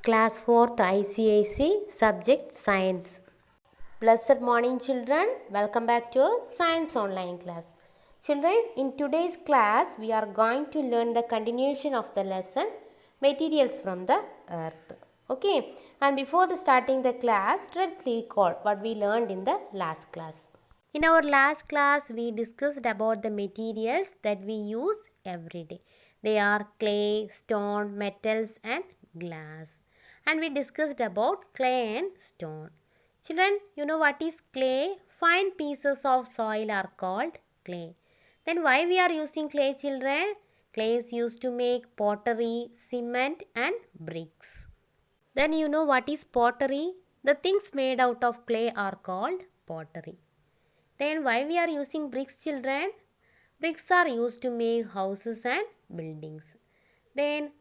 Class 4th ICIC Subject Science. Blessed morning children, welcome back to Science Online class. Children, in today's class we are going to learn the continuation of the lesson Materials from the Earth. Okay, and before the starting the class, let's recall what we learned in the last class. In our last class, we discussed about the materials that we use every day. They are clay, stone, metals and glass. And we discussed about clay and stone. Children, you know what is clay? Fine pieces of soil are called clay. Then why we are using clay, children? Clay is used to make pottery, cement and bricks. Then you know what is pottery? The things made out of clay are called pottery. Then why we are using bricks, children? Bricks are used to make houses and buildings. Then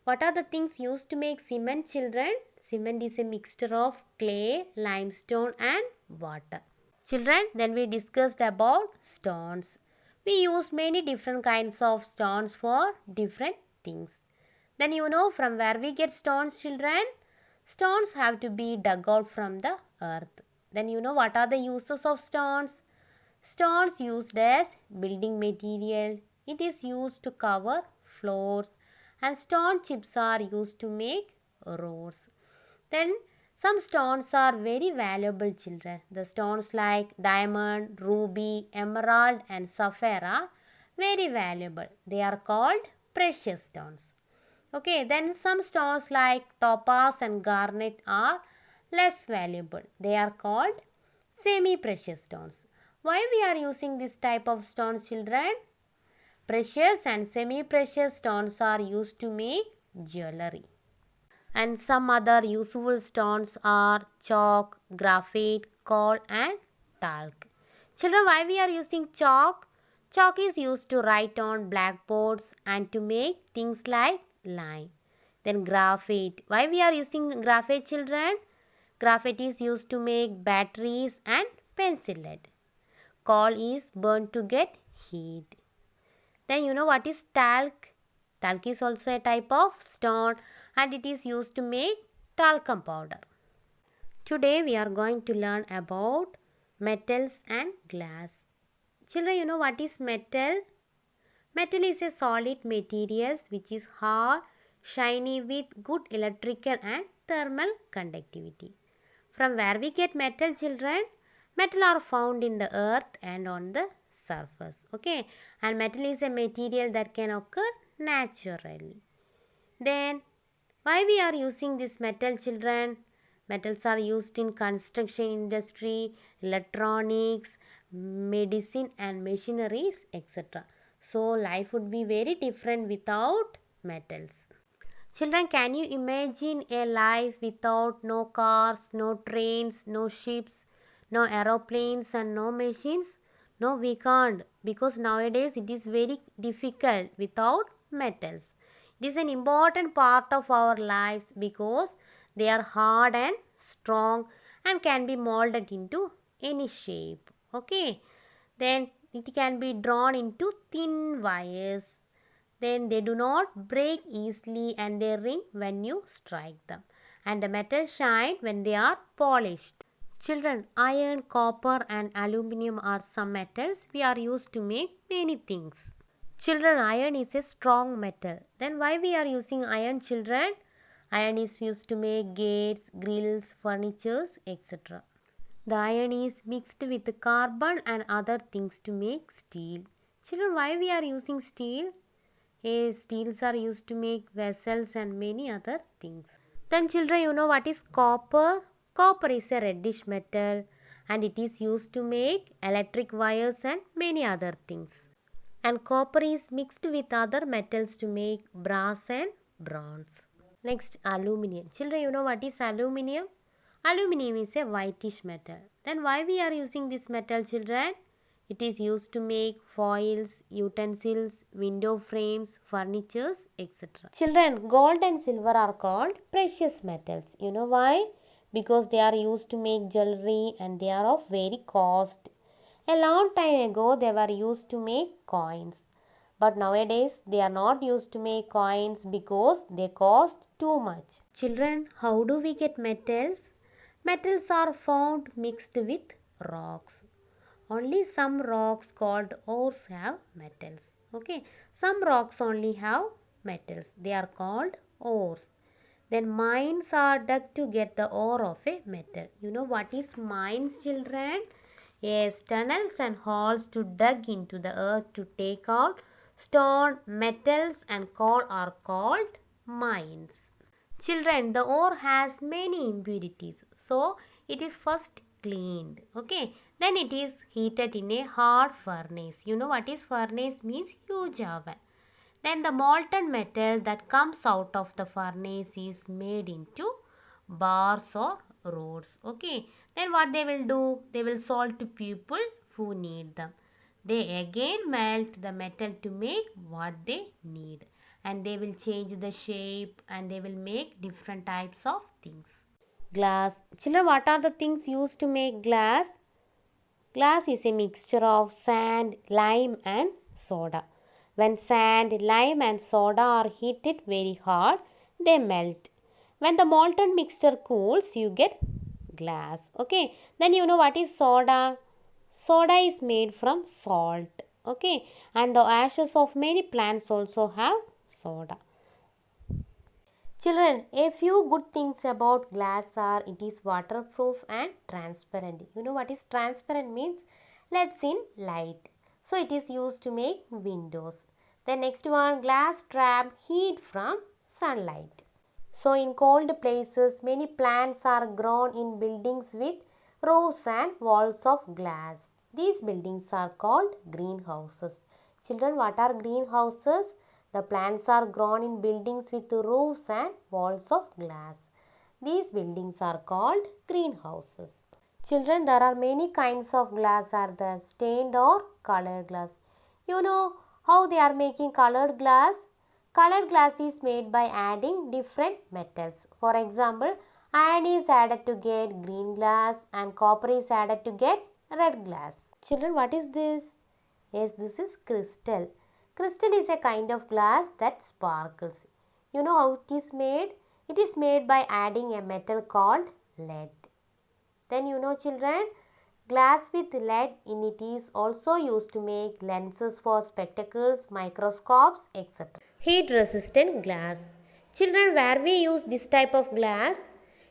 what are the things used to make cement, children? Cement is a mixture of clay, limestone and water. Children, then we discussed about stones. We use many different kinds of stones for different things. Then you know from where we get stones, children? Stones have to be dug out from the earth. Then you know what are the uses of stones? Stones used as building material. It is used to cover floors and stone chips are used to make roads. Then some stones are very valuable, children. The stones like diamond, ruby, emerald and sapphire are very valuable. They are called precious stones. Okay, then some stones like topaz and garnet are less valuable. They are called semi-precious stones. Why we are using this type of stones, children? Precious and semi-precious stones are used to make jewelry. And some other useful stones are chalk, graphite, coal and talc. Children, why we are using chalk? Chalk is used to write on blackboards and to make things like line. Then graphite. Why we are using graphite, children? Graphite is used to make batteries and pencil lead. Coal is burned to get heat. Then you know what is talc? Talc is also a type of stone and it is used to make talcum powder. Today we are going to learn about metals and glass. Children, you know what is metal? Metal is a solid material which is hard, shiny with good electrical and thermal conductivity. From where we get metal, children? Metal are found in the earth and on the surface. Okay, and metal is a material that can occur naturally. Then why we are using this metal, children? Metals are used in construction industry, electronics, medicine and machineries, etc. So life would be very different without metals. Children, can you imagine a life without no cars, no trains, no ships, no aeroplanes and no machines? No, we can't, because nowadays it is very difficult without metals. It is an important part of our lives because they are hard and strong and can be molded into any shape. Okay. Then it can be drawn into thin wires. Then they do not break easily and they ring when you strike them. And the metal shine when they are polished. Children, iron, copper and aluminium are some metals we are used to make many things. Children, iron is a strong metal. Then why we are using iron, children? Iron is used to make gates, grills, furnitures, etc. The iron is mixed with carbon and other things to make steel. Children, why we are using steel? Steels are used to make vessels and many other things. Then children, you know what is copper? Copper is a reddish metal and it is used to make electric wires and many other things. And copper is mixed with other metals to make brass and bronze. Next, aluminium. Children, you know what is aluminium? Aluminium is a whitish metal. Then why we are using this metal, children? It is used to make foils, utensils, window frames, furnitures, etc. Children, gold and silver are called precious metals. You know why? Because they are used to make jewelry and they are of very cost. A long time ago, they were used to make coins. But nowadays they are not used to make coins because they cost too much. Children, how do we get metals? Metals are found mixed with rocks. Only some rocks called ores have metals. Okay, some rocks only have metals. They are called ores. Then mines are dug to get the ore of a metal. You know what is mines, children? Yes, tunnels and holes to dug into the earth to take out stone, metals and coal are called mines. Children, the ore has many impurities. So, it is first cleaned. Okay. Then it is heated in a hot furnace. You know what is furnace means? Huge oven. Then the molten metal that comes out of the furnace is made into bars or rods. Okay. Then what they will do? They will sell to people who need them. They again melt the metal to make what they need. And they will change the shape and they will make different types of things. Glass. Children, what are the things used to make glass? Glass is a mixture of sand, lime and soda. When sand, lime and soda are heated very hard, they melt. When the molten mixture cools, you get glass. Okay. Then you know what is soda? Soda is made from salt. Okay. And the ashes of many plants also have soda. Children, a few good things about glass are it is waterproof and transparent. You know what is transparent means? Lets in light. So it is used to make windows. The next one, glass trap heat from sunlight. So in cold places, many plants are grown in buildings with roofs and walls of glass. These buildings are called greenhouses. Children, what are greenhouses? The plants are grown in buildings with roofs and walls of glass. These buildings are called greenhouses. Children, there are many kinds of glass are there, stained or colored glass. You know how they are making colored glass? Colored glass is made by adding different metals. For example, iron is added to get green glass and copper is added to get red glass. Children, what is this? Yes, this is crystal. Crystal is a kind of glass that sparkles. You know how it is made? It is made by adding a metal called lead. Then you know children, glass with lead in it is also used to make lenses for spectacles, microscopes, etc. Heat resistant glass. Children, where we use this type of glass?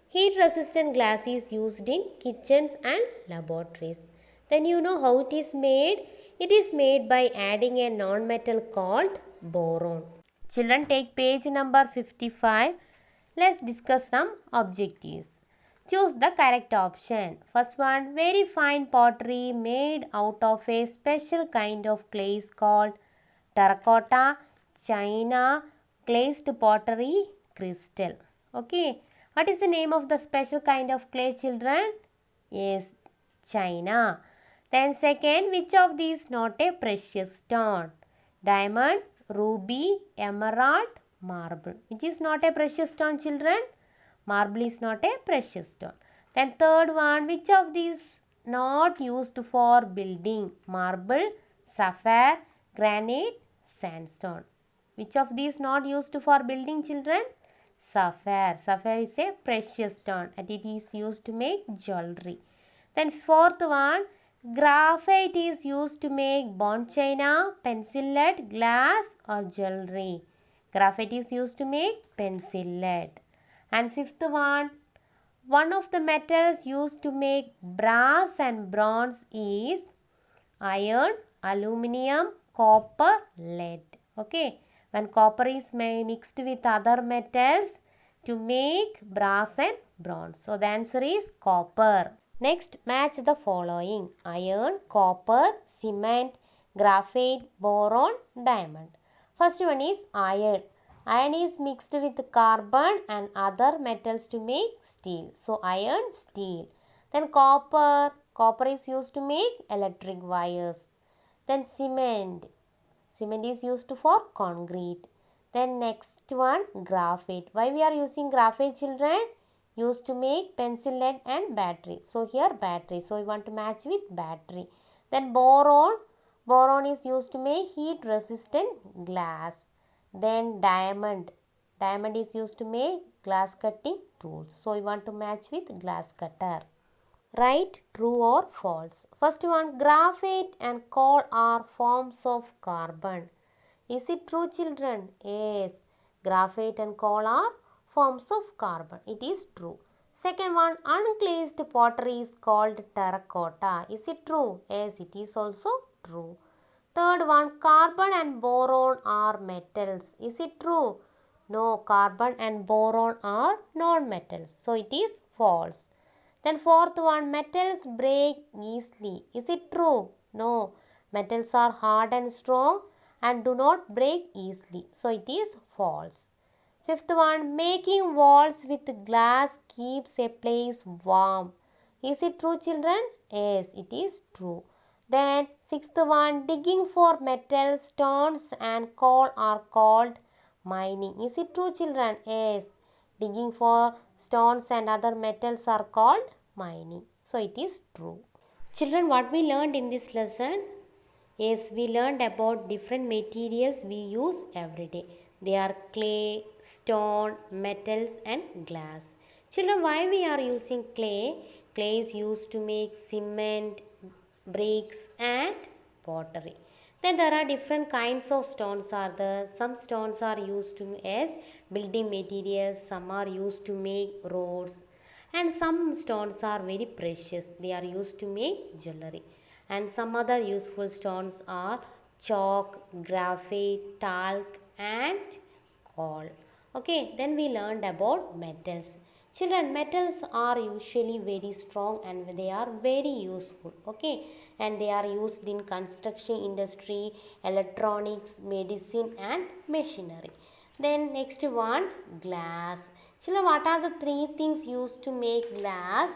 Heat resistant glass is used in kitchens and laboratories. Then you know how it is made? It is made by adding a non-metal called boron. Children, take page number 55. Let's discuss some objectives. Choose the correct option. First one, very fine pottery made out of a special kind of clay is called terracotta, china, glazed pottery, crystal. Okay. What is the name of the special kind of clay, children? Yes, china. Then second, which of these not a precious stone? Diamond, ruby, emerald, marble. Which is not a precious stone, children? Marble is not a precious stone. Then third one, which of these not used for building? Marble, sapphire, granite, sandstone. Which of these not used for building, children? Sapphire. Sapphire is a precious stone and it is used to make jewelry. Then fourth one, graphite is used to make bone china, pencil lead, glass or jewelry. Graphite is used to make pencil lead. And fifth one of the metals used to make brass and bronze is iron, aluminium, copper, lead. Okay. When copper is mixed with other metals to make brass and bronze. So the answer is copper. Next, match the following: iron, copper, cement, graphite, boron, diamond. First one is iron. Iron is mixed with carbon and other metals to make steel. So iron, steel. Then copper. Copper is used to make electric wires. Then cement. Cement is used for concrete. Then next one, graphite. Why we are using graphite, children? Used to make pencil lead and battery. So here battery. So we want to match with battery. Then boron. Boron is used to make heat resistant glass. Then diamond. Diamond is used to make glass cutting tools. So you want to match with glass cutter. Right, true or false. First one, graphite and coal are forms of carbon. Is it true, children? Yes, graphite and coal are forms of carbon. It is true. Second one, unglazed pottery is called terracotta. Is it true? Yes, it is also true. Third one, carbon and boron are metals. Is it true? No, carbon and boron are non-metals. So it is false. Then fourth one, metals break easily. Is it true? No, metals are hard and strong and do not break easily. So it is false. Fifth one, making walls with glass keeps a place warm. Is it true, children? Yes, it is true. Then sixth one, digging for metal, stones and coal are called mining. Is it true, children? Yes, digging for stones and other metals are called mining. So it is true. Children, what we learned in this lesson? Yes, we learned about different materials we use every day. They are clay, stone, metals and glass. Children, why we are using clay? Clay is used to make cement, bricks and pottery. Then there are different kinds of stones are there. Some stones are used to as building materials, some are used to make roads, and some stones are very precious. They are used to make jewelry. And some other useful stones are chalk, graphite, talc and coal. Okay, then we learned about metals. Children, metals are usually very strong and they are very useful. Okay, and they are used in construction industry, electronics, medicine and machinery. Then next one, glass. Children, what are the three things used to make glass?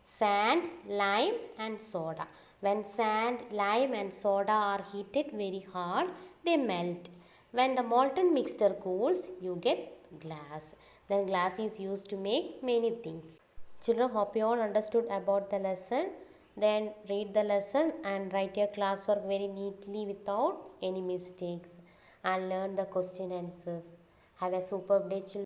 Sand, lime and soda. When sand, lime and soda are heated very hard, they melt. When the molten mixture cools, you get glass. Then glass is used to make many things. Children, hope you all understood about the lesson. Then read the lesson and write your classwork very neatly without any mistakes and learn the question answers. Have a superb day, children.